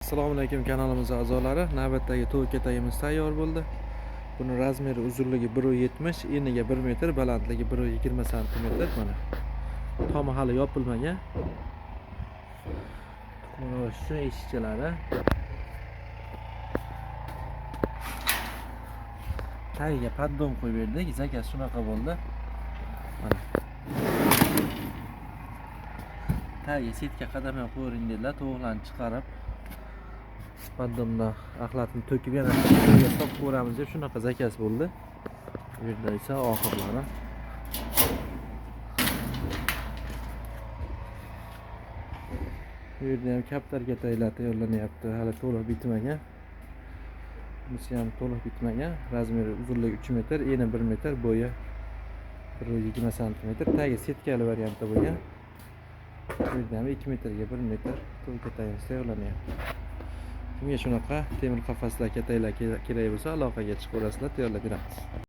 Assalomu alaykum kanalimiz a'zolari. Navbatdagi to'y ketagimiz tayyor bo'ldi. Buni razmeri uzunligi 1.70, eniga 1 metr, balandligi 1.20 sm. Mana. Tomi hali yopilmagan. Mana shu eshikchalari. Tagiga paddon qo'yib berdik. Zakaz shunaqa bo'ldi. Mana. Tagiga setka qadam ham qo'ying dedilar, to'g'larni chiqarib. Paddondan axlatini to'kib yana to'yga solib ko'ramiz deb shunaqa zakaz bo'ldi. Bu yerda esa oxirlari. Bu yerda ham kaptar ketaylar tayyorlanyapti. Hali to'liq bitmagan. Bunisi ham to'liq bitmagan. Razmeri uzunligi 3 metr, eni 1 metr, bo'yi 1.20 sm. Tagi setkali variantda bo'lgan. Bu yerda ham 2 metrga 1 metr to'y ketayimiz tayyorlanyapti. Kimga shunaqa temir qafaslar ketaylar kerak bo'lsa aloqaga chiqaverasizlar, tayyorlab beramiz.